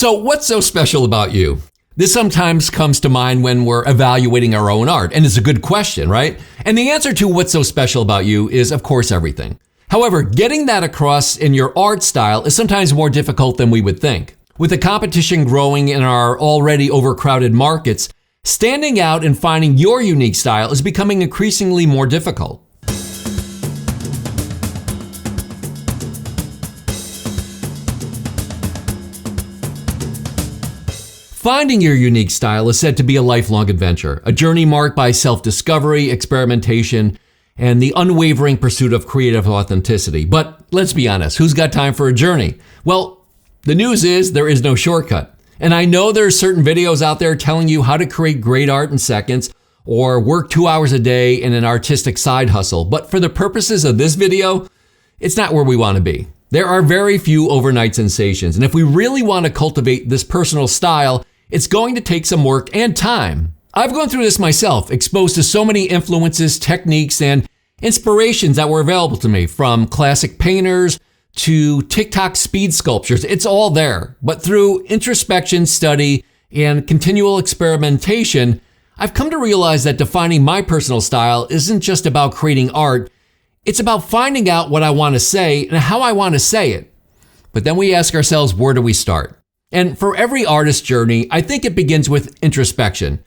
So what's so special about you? This sometimes comes to mind when we're evaluating our own art, and it's a good question, right? And the answer to what's so special about you is, of course, everything. However, getting that across in your art style is sometimes more difficult than we would think. With the competition growing in our already overcrowded markets, standing out and finding your unique style is becoming increasingly more difficult. Finding your unique style is said to be a lifelong adventure, a journey marked by self-discovery, experimentation, and the unwavering pursuit of creative authenticity. But let's be honest, who's got time for a journey? Well, the news is there is no shortcut. And I know there's certain videos out there telling you how to create great art in seconds or work 2 hours a day in an artistic side hustle. But for the purposes of this video, it's not where we want to be. There are very few overnight sensations. And if we really want to cultivate this personal style, it's going to take some work and time. I've gone through this myself, exposed to so many influences, techniques, and inspirations that were available to me, from classic painters to TikTok speed sculptures. It's all there. But through introspection, study, and continual experimentation, I've come to realize that defining my personal style isn't just about creating art. It's about finding out what I want to say and how I want to say it. But then we ask ourselves, where do we start? And for every artist's journey, I think it begins with introspection,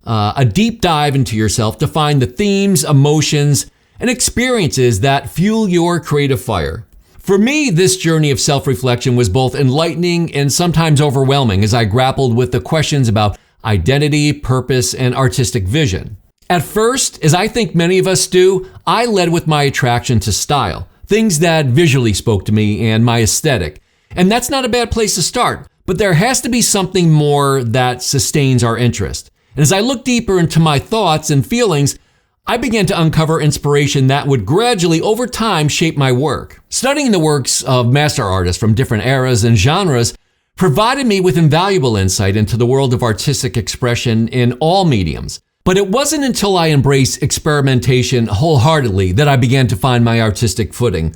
a deep dive into yourself to find the themes, emotions, and experiences that fuel your creative fire. For me, this journey of self-reflection was both enlightening and sometimes overwhelming as I grappled with the questions about identity, purpose, and artistic vision. At first, as I think many of us do, I led with my attraction to style, things that visually spoke to me and my aesthetic. And that's not a bad place to start. But there has to be something more that sustains our interest. And as I look deeper into my thoughts and feelings, I began to uncover inspiration that would gradually, over time, shape my work. Studying the works of master artists from different eras and genres provided me with invaluable insight into the world of artistic expression in all mediums. But it wasn't until I embraced experimentation wholeheartedly that I began to find my artistic footing.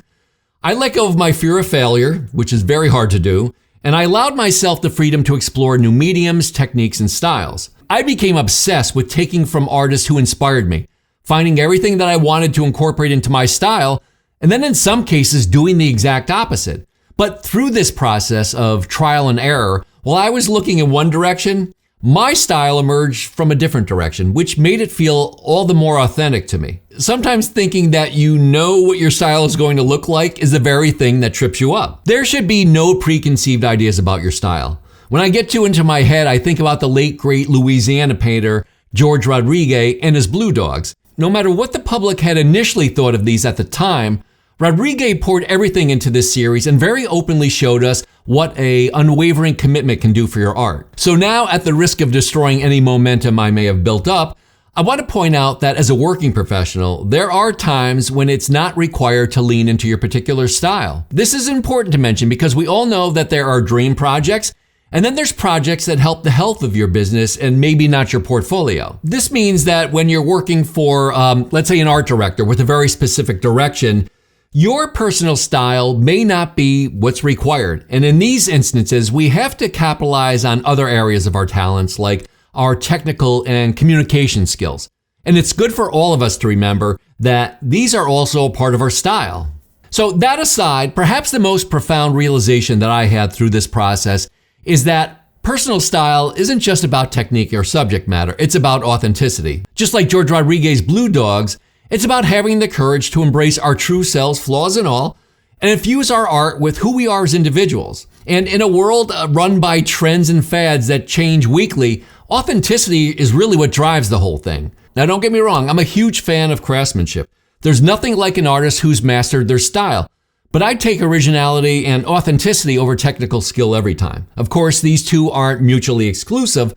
I let go of my fear of failure, which is very hard to do, and I allowed myself the freedom to explore new mediums, techniques, and styles. I became obsessed with taking from artists who inspired me, finding everything that I wanted to incorporate into my style, and then in some cases doing the exact opposite. But through this process of trial and error, while I was looking in one direction, my style emerged from a different direction, which made it feel all the more authentic to me. Sometimes thinking that you know what your style is going to look like is the very thing that trips you up. There should be no preconceived ideas about your style. When I get too into my head, I think about the late great Louisiana painter George Rodriguez and his Blue Dogs. No matter what the public had initially thought of these at the time, Rodriguez poured everything into this series and very openly showed us what an unwavering commitment can do for your art. So now, at the risk of destroying any momentum I may have built up, I want to point out that as a working professional, there are times when it's not required to lean into your particular style. This is important to mention because we all know that there are dream projects, and then there's projects that help the health of your business and maybe not your portfolio. This means that when you're working for, let's say, an art director with a very specific direction, your personal style may not be what's required. And in these instances, we have to capitalize on other areas of our talents, like our technical and communication skills. And it's good for all of us to remember that these are also a part of our style. So that aside, perhaps the most profound realization that I had through this process is that personal style isn't just about technique or subject matter, it's about authenticity. Just like George Rodriguez's Blue Dogs, it's about having the courage to embrace our true selves, flaws and all, and infuse our art with who we are as individuals. And in a world run by trends and fads that change weekly, authenticity is really what drives the whole thing. Now, don't get me wrong, I'm a huge fan of craftsmanship. There's nothing like an artist who's mastered their style. But I take originality and authenticity over technical skill every time. Of course, these two aren't mutually exclusive,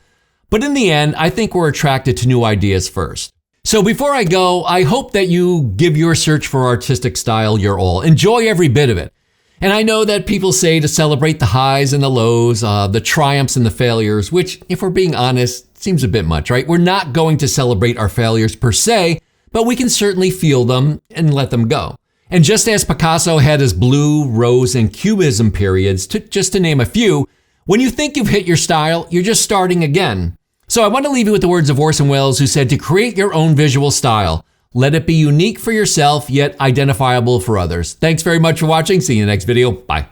but in the end, I think we're attracted to new ideas first. So before I go, I hope that you give your search for artistic style your all. Enjoy every bit of it. And I know that people say to celebrate the highs and the lows, the triumphs and the failures, which, if we're being honest, seems a bit much, right? We're not going to celebrate our failures per se, but we can certainly feel them and let them go. And just as Picasso had his blue, rose, and cubism periods, just to name a few, When you think you've hit your style, you're just starting again. So I want to leave you with the words of Orson Welles, who said to create your own visual style. Let it be unique for yourself, yet identifiable for others. Thanks very much for watching. See you in the next video. Bye.